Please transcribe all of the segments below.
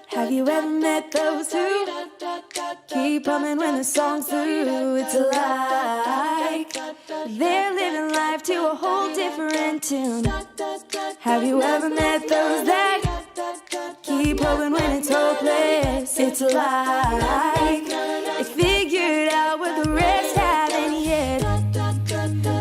Have you ever met those who keep humming when the song's through? It's like they're living life to a whole different tune. Have you ever met those that keep hoping when it's hopeless? It's like they figured out what the rest haven't yet.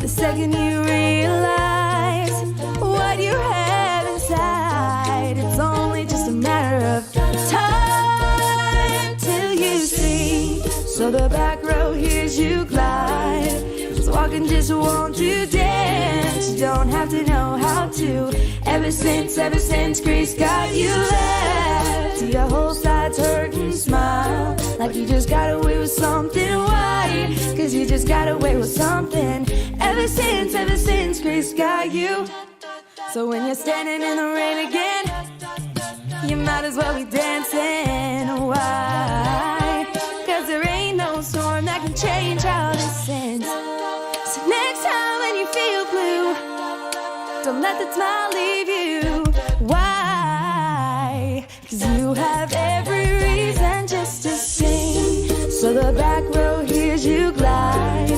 The second you realize what you have inside, it's only just a matter of time till you see. So the back row hears you glide, 'cause walking just won't you dance. You don't have to know how to. Ever since Grace got you left, see your whole side's hurt and smile like you just got away with something. Why? 'Cause you just got away with something. Ever since Grace got you. So when you're standing in the rain again, you might as well be dancing. Why? 'Cause there ain't no storm that can change how this ends. So next time when you feel blue, don't let the smile leave you. Why? 'Cause you have every reason just to sing. So the back row hears you glide,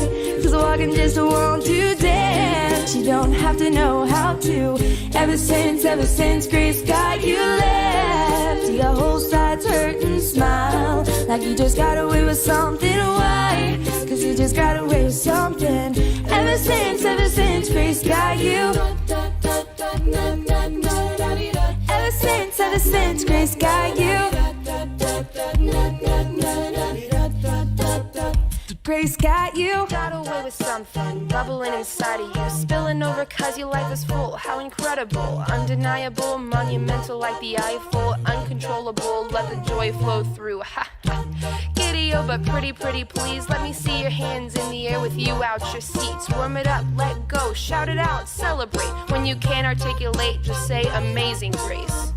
'cause walking just won't you dance. You don't have to know how to. Ever since Grace got you left, your whole side's hurt and smile like you just got away with something. Why? 'Cause you just got away with something. Ever since Grace got you. Ever since Grace got you. Grace got you. Got away with something bubbling inside of you, spilling over 'cause your life is full. How incredible, undeniable, monumental like the Eiffel, uncontrollable, let the joy flow through. Ha ha. Giddy oh but pretty please, let me see your hands in the air with you out your seats. Warm it up, let go, shout it out, celebrate. When you can't articulate, just say Amazing Grace.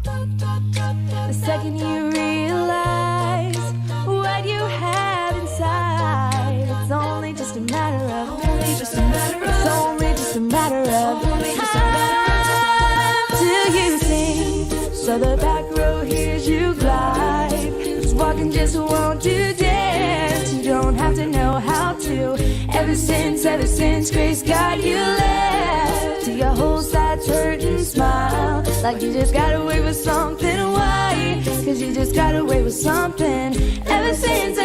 The second you realize what you have inside, it's only just a matter of it's only just a matter of time till you sing. So the back row hears you glide, 'cause walking just won't you dance. You don't have to know how to. Ever since Grace got you left, till your whole side's hurt and smile like you just got away with something. Why? 'Cause you just got away with something. Ever since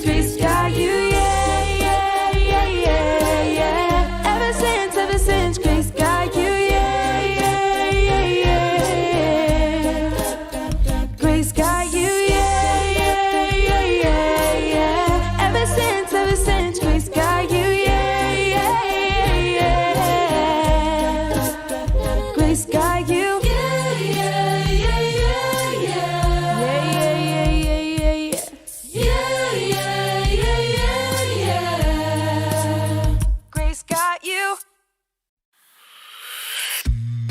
Grace got you, yeah, yeah, yeah, yeah, yeah. Ever since Grace got you, yeah, yeah, yeah, yeah. Grace got you, yeah, yeah, yeah, yeah, yeah. Ever since Grace got you, yeah, yeah, yeah, yeah. Grace got you.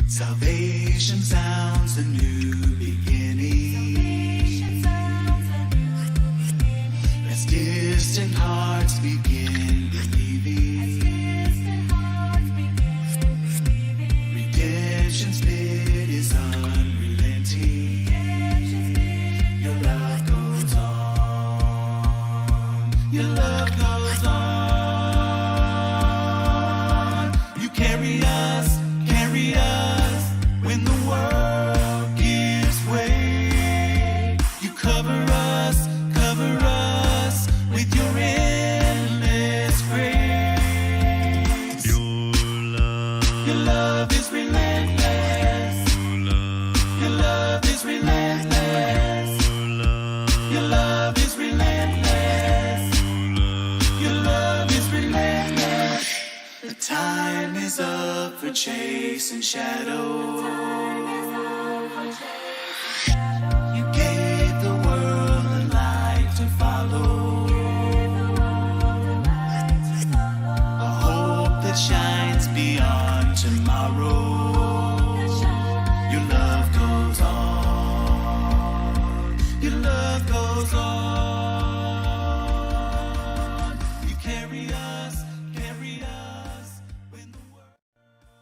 Salvation sounds a new beginning, as distant hearts begin believing. Redemption's bid is unrelenting. Your love goes on. Your love goes on. You carry us. When the world gives way, you cover us with your endless grace. Your love is relentless. Your love is relentless. Your love is relentless. Your love is relentless. The time is up for chasing shadows. You gave the world a light to follow, a hope that shines beyond tomorrow. Your love goes on. Your love goes on. You carry us when the world...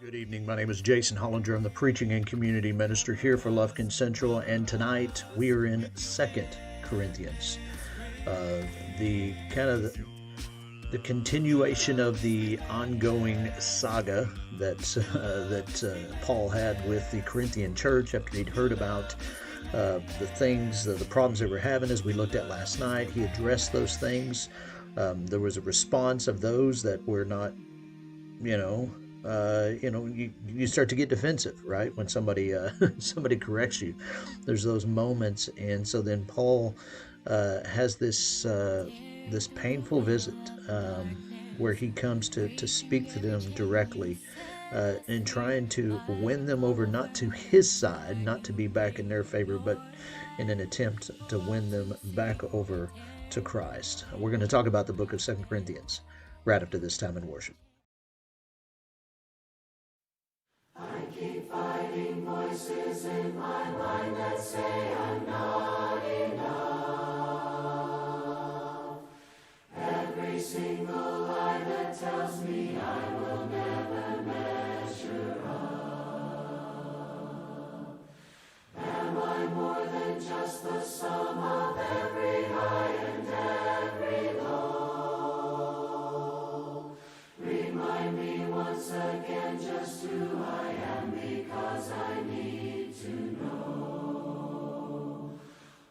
Good evening. My name is Jason Hollinger. I'm the preaching and community minister here for Lufkin Central, and tonight we are in 2 Corinthians. The continuation of the ongoing saga that Paul had with the Corinthian church after he'd heard about the things, the problems they were having, as we looked at last night. He addressed those things. There was a response of those that were not, you start to get defensive, right? When somebody corrects you, there's those moments, and so then Paul has this painful visit where he comes to speak to them directly, and trying to win them over, not to his side, not to be back in their favor, but in an attempt to win them back over to Christ. We're going to talk about the book of 2 Corinthians right after this time in worship. I keep fighting voices in my mind that say I'm not enough. Every single lie that tells me I will never measure up. Am I more than just the sum of every high and every low? Remind me once again just who I am, because I need to know.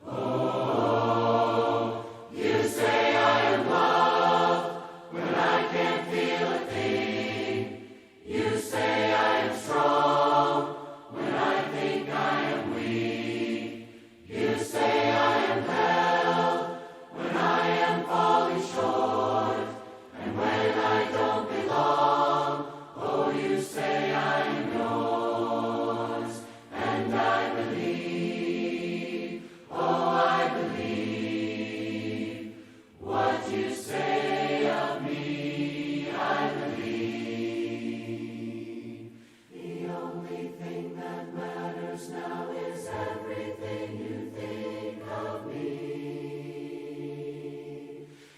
Oh, you say I am loved when I can't feel a thing. You say I am strong when I think I am weak. You say I am held when I am falling short, and when I don't belong. Oh, you say I am yours, and I believe. Oh, I believe what you say of me. I believe. The only thing that matters now is everything you think of me.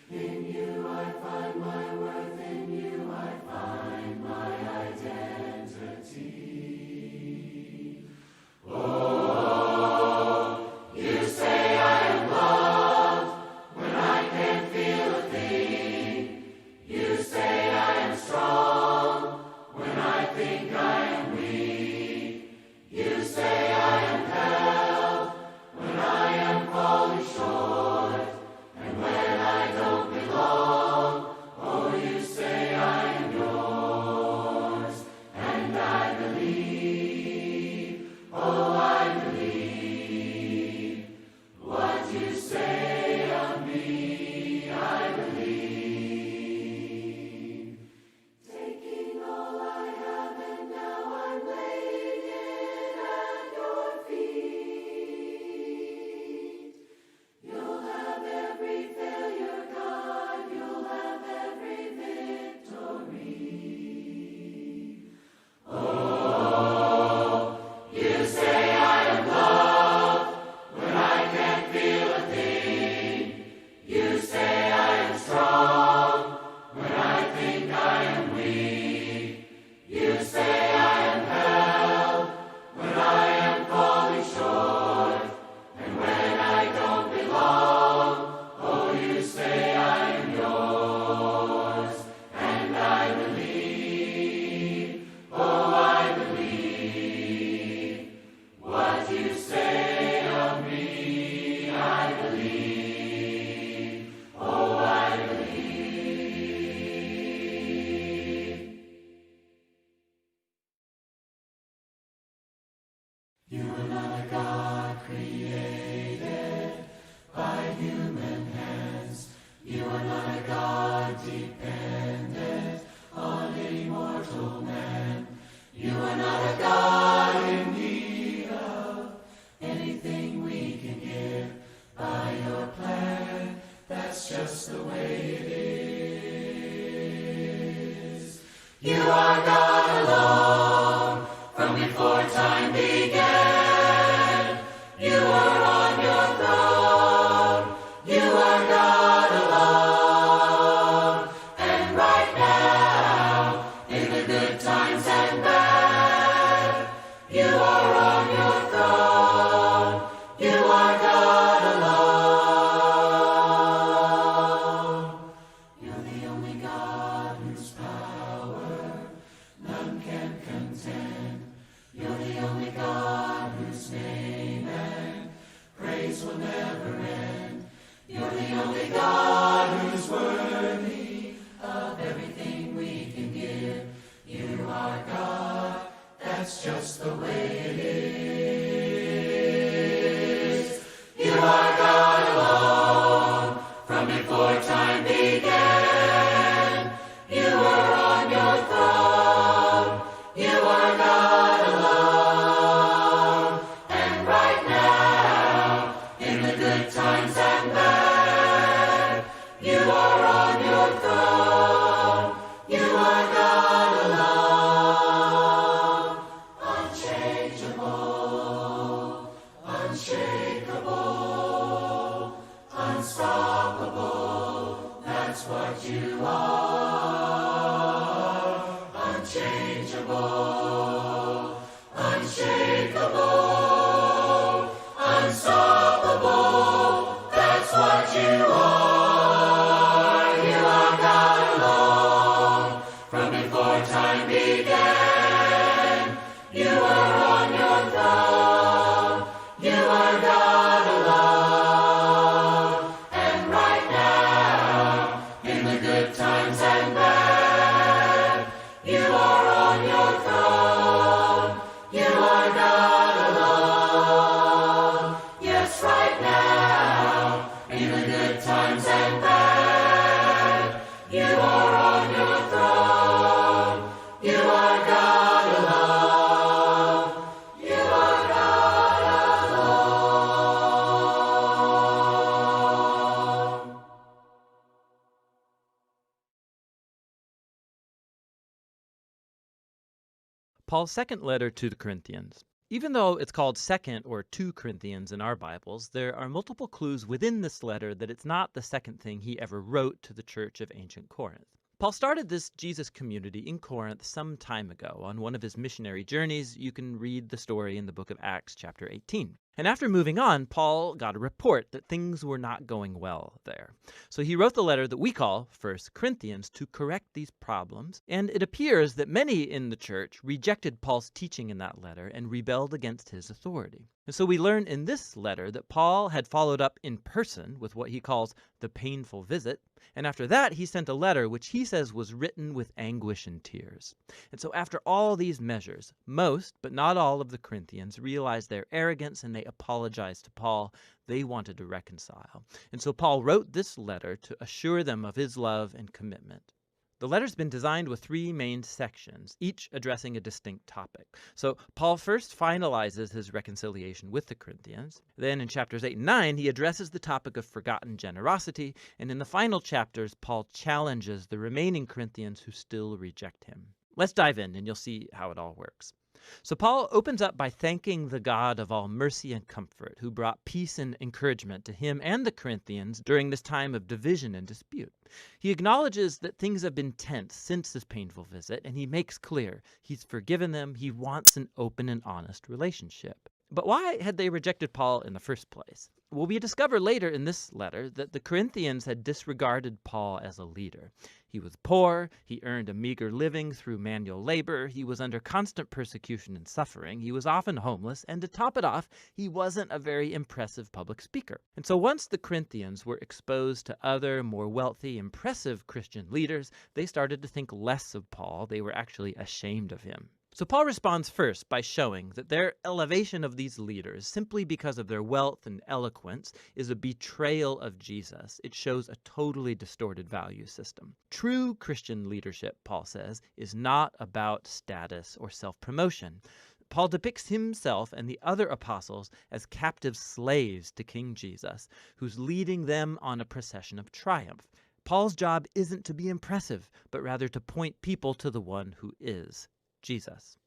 In you I find my worth, in you I find my identity. Oh, you say I am loved when I can't feel a thing. You say I am strong when I think I am weak. You say I am held when I am falling short, and when I don't belong. Oh, you say I am yours, and I believe. Oh, I believe what you say of me. I believe. Taking all I have, and now I'm laying it at your feet. You'll have every failure, God. You'll have every victory. Oh, you say I am loved when I can't feel a thing. You say I am strong when I think I am weak. You say I am held when I am falling short, and when I don't belong. Oh, you say I am yours, and I believe. Oh, I believe what you say of me. I believe. Oh, I believe. You are not a God created by human hands. You are not a God dependent on a mortal man. You are not a God in need of anything we can give by your plan. That's just the way it is. You are God alone from before time began. You are on your throne. You are God alone. And right now, in the good times and bad, you are, unchangeable, unshakable, unstoppable. That's what you are. You are God alone. From before time began, you are on your throne. You are God alone. And right now, in the good times and bad, you are on your throne. You are God alone. Yes, right now, in the good times and bad, you are on your throne. You are God alone. You are God alone. Paul's second letter to the Corinthians. Even though it's called 2nd or 2 Corinthians in our Bibles, there are multiple clues within this letter that it's not the second thing he ever wrote to the church of ancient Corinth. Paul started this Jesus community in Corinth some time ago. On one of his missionary journeys, you can read the story in the book of Acts chapter 18. And after moving on, Paul got a report that things were not going well there. So he wrote the letter that we call 1 Corinthians to correct these problems, and it appears that many in the church rejected Paul's teaching in that letter and rebelled against his authority. And so we learn in this letter that Paul had followed up in person with what he calls the painful visit, and after that he sent a letter which he says was written with anguish and tears. And so after all these measures, most, but not all of the Corinthians realized their arrogance and they apologized to Paul. They wanted to reconcile. And so Paul wrote this letter to assure them of his love and commitment. The letter's been designed with 3 main sections, each addressing a distinct topic. So Paul first finalizes his reconciliation with the Corinthians. Then in chapters 8 and 9, he addresses the topic of forgotten generosity. And in the final chapters, Paul challenges the remaining Corinthians who still reject him. Let's dive in and you'll see how it all works. So Paul opens up by thanking the God of all mercy and comfort, who brought peace and encouragement to him and the Corinthians during this time of division and dispute. He acknowledges that things have been tense since this painful visit, and he makes clear he's forgiven them. He wants an open and honest relationship. But why had they rejected Paul in the first place? Well, we discover later in this letter that the Corinthians had disregarded Paul as a leader. He was poor, he earned a meager living through manual labor, he was under constant persecution and suffering, he was often homeless, and to top it off, he wasn't a very impressive public speaker. And so once the Corinthians were exposed to other, more wealthy, impressive Christian leaders, they started to think less of Paul. They were actually ashamed of him. So Paul responds first by showing that their elevation of these leaders, simply because of their wealth and eloquence, is a betrayal of Jesus. It shows a totally distorted value system. True Christian leadership, Paul says, is not about status or self-promotion. Paul depicts himself and the other apostles as captive slaves to King Jesus, who's leading them on a procession of triumph. Paul's job isn't to be impressive, but rather to point people to the one who is Jesus.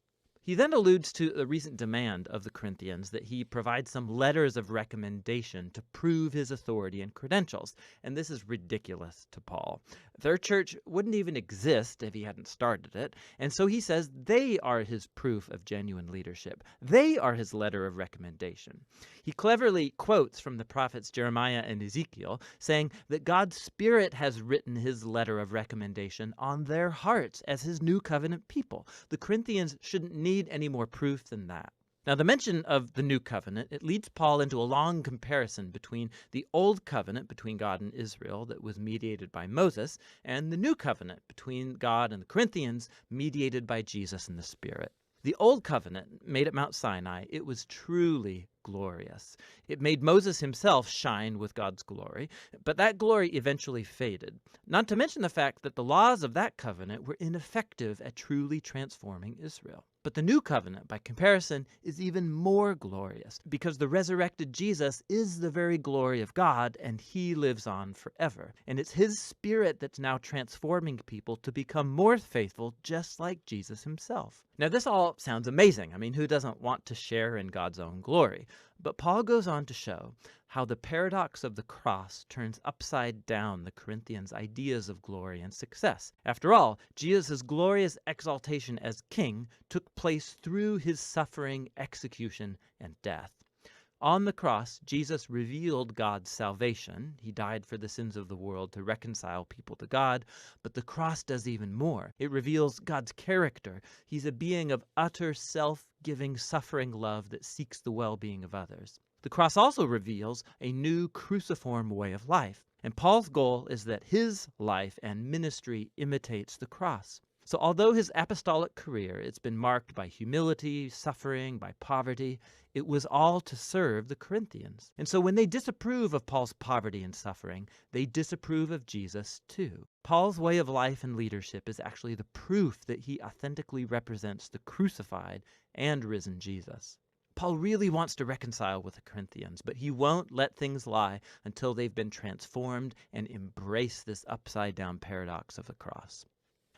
He then alludes to the recent demand of the Corinthians that he provide some letters of recommendation to prove his authority and credentials, and this is ridiculous to Paul. Their church wouldn't even exist if he hadn't started it, and so he says they are his proof of genuine leadership. They are his letter of recommendation. He cleverly quotes from the prophets Jeremiah and Ezekiel, saying that God's Spirit has written his letter of recommendation on their hearts as his new covenant people. The Corinthians shouldn't need any more proof than that. Now, the mention of the new covenant, it leads Paul into a long comparison between the old covenant between God and Israel that was mediated by Moses and the new covenant between God and the Corinthians mediated by Jesus and the Spirit. The old covenant made at Mount Sinai, it was truly glorious. It made Moses himself shine with God's glory, but that glory eventually faded. Not to mention the fact that the laws of that covenant were ineffective at truly transforming Israel. But the new covenant, by comparison, is even more glorious because the resurrected Jesus is the very glory of God and he lives on forever. And it's his Spirit that's now transforming people to become more faithful, just like Jesus himself. Now, this all sounds amazing. I mean, who doesn't want to share in God's own glory? But Paul goes on to show how the paradox of the cross turns upside down the Corinthians' ideas of glory and success. After all, Jesus' glorious exaltation as king took place through his suffering, execution, and death. On the cross, Jesus revealed God's salvation. He died for the sins of the world to reconcile people to God. But the cross does even more. It reveals God's character. He's a being of utter self-giving, suffering love that seeks the well-being of others. The cross also reveals a new cruciform way of life. And Paul's goal is that his life and ministry imitates the cross. So although his apostolic career, it's been marked by humility, suffering, by poverty, it was all to serve the Corinthians. And so when they disapprove of Paul's poverty and suffering, they disapprove of Jesus too. Paul's way of life and leadership is actually the proof that he authentically represents the crucified and risen Jesus. Paul really wants to reconcile with the Corinthians, but he won't let things lie until they've been transformed and embrace this upside-down paradox of the cross.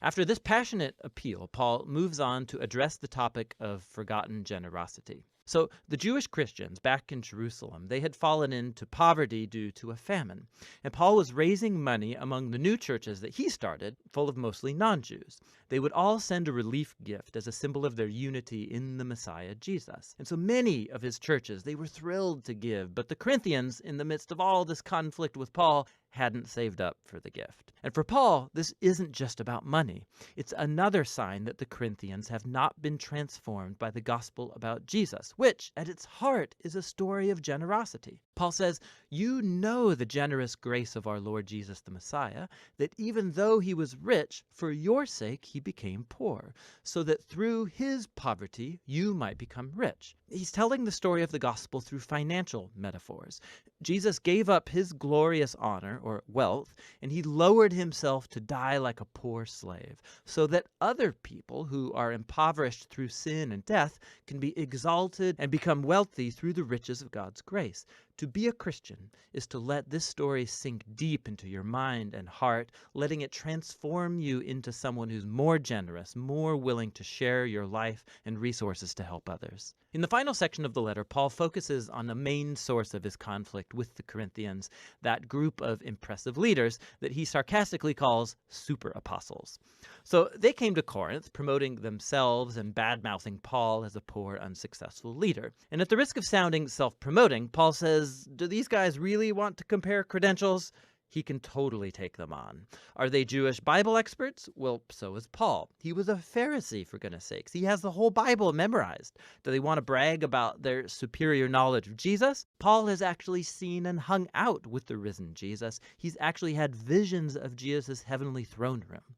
After this passionate appeal, Paul moves on to address the topic of forgotten generosity. So the Jewish Christians back in Jerusalem, they had fallen into poverty due to a famine. And Paul was raising money among the new churches that he started, full of mostly non-Jews. They would all send a relief gift as a symbol of their unity in the Messiah, Jesus. And so many of his churches, they were thrilled to give. But the Corinthians, in the midst of all this conflict with Paul, hadn't saved up for the gift. And for Paul, this isn't just about money. It's another sign that the Corinthians have not been transformed by the gospel about Jesus, which, at its heart, is a story of generosity. Paul says, "You know the generous grace of our Lord Jesus the Messiah, that even though he was rich, for your sake he became poor, so that through his poverty you might become rich." He's telling the story of the gospel through financial metaphors. Jesus gave up his glorious honor, or wealth, and he lowered himself to die like a poor slave, so that other people who are impoverished through sin and death can be exalted and become wealthy through the riches of God's grace. To be a Christian is to let this story sink deep into your mind and heart, letting it transform you into someone who's more generous, more willing to share your life and resources to help others. In the final section of the letter, Paul focuses on the main source of his conflict with the Corinthians, that group of impressive leaders that he sarcastically calls super apostles. So they came to Corinth promoting themselves and bad-mouthing Paul as a poor, unsuccessful leader. And at the risk of sounding self-promoting, Paul says, do these guys really want to compare credentials? He can totally take them on. Are they Jewish Bible experts? Well, so is Paul. He was a Pharisee, for goodness sakes. He has the whole Bible memorized. Do they want to brag about their superior knowledge of Jesus? Paul has actually seen and hung out with the risen Jesus. He's actually had visions of Jesus' heavenly throne room.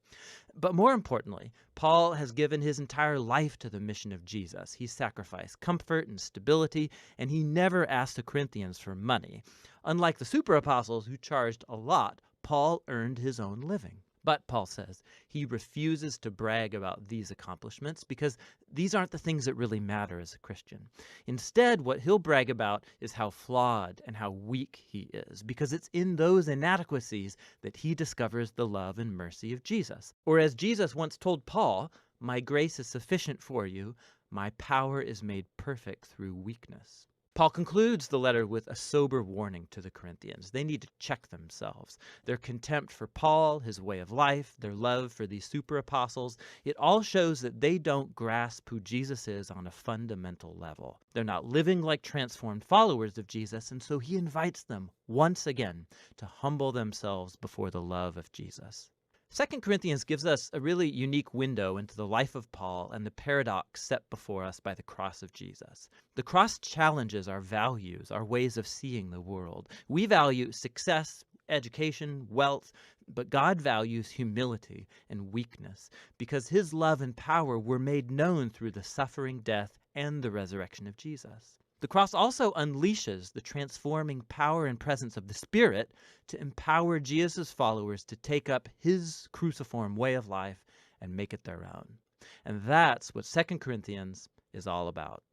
But more importantly, Paul has given his entire life to the mission of Jesus. He sacrificed comfort and stability, and he never asked the Corinthians for money. Unlike the super apostles who charged a lot, Paul earned his own living. But, Paul says, he refuses to brag about these accomplishments because these aren't the things that really matter as a Christian. Instead, what he'll brag about is how flawed and how weak he is, because it's in those inadequacies that he discovers the love and mercy of Jesus. Or as Jesus once told Paul, "My grace is sufficient for you. My power is made perfect through weakness." Paul concludes the letter with a sober warning to the Corinthians. They need to check themselves. Their contempt for Paul, his way of life, their love for these super apostles, it all shows that they don't grasp who Jesus is on a fundamental level. They're not living like transformed followers of Jesus, and so he invites them once again to humble themselves before the love of Jesus. 2 Corinthians gives us a really unique window into the life of Paul and the paradox set before us by the cross of Jesus. The cross challenges our values, our ways of seeing the world. We value success, education, wealth, but God values humility and weakness because his love and power were made known through the suffering, death, and the resurrection of Jesus. The cross also unleashes the transforming power and presence of the Spirit to empower Jesus' followers to take up his cruciform way of life and make it their own. And that's what 2 Corinthians is all about.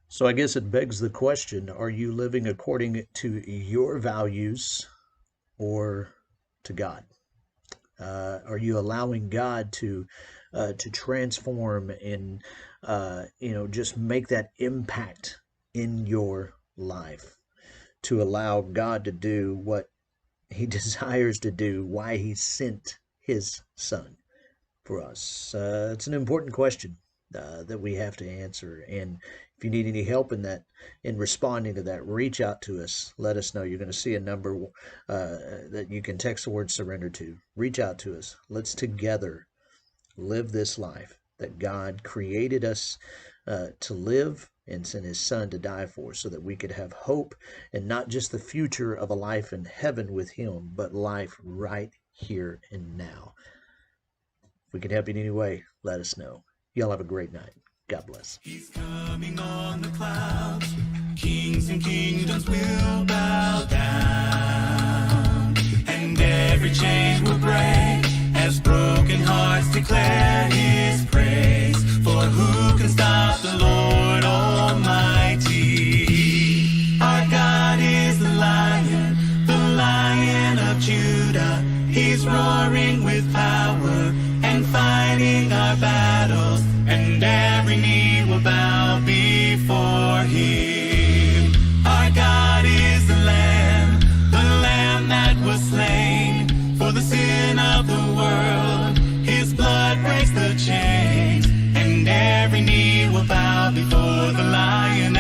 So I guess it begs the question, are you living according to your values or to God? Are you allowing God to transform and just make that impact in your life to allow God to do what he desires to do, why he sent his son for us. It's an important question that we have to answer. And if you need any help in responding to that, reach out to us. Let us know. You're going to see a number that you can text the word surrender to. Reach out to us. Let's together live this life that God created us to live and sent his son to die for, so that we could have hope, and not just the future of a life in heaven with him, but life right here and now. If we can help you in any way, let us know. Y'all have a great night. God bless. He's coming on the clouds. Kings and kingdoms will bow down, and every chain will break as broken hearts declare his praise. For who can stop the Lord Almighty? Our God is the Lion of Judah. He's roaring with power and fighting our battles, and every knee will bow before him. Our God is the Lamb that was slain for the sin of the world. His blood breaks the chains, and every knee will bow before the Lion.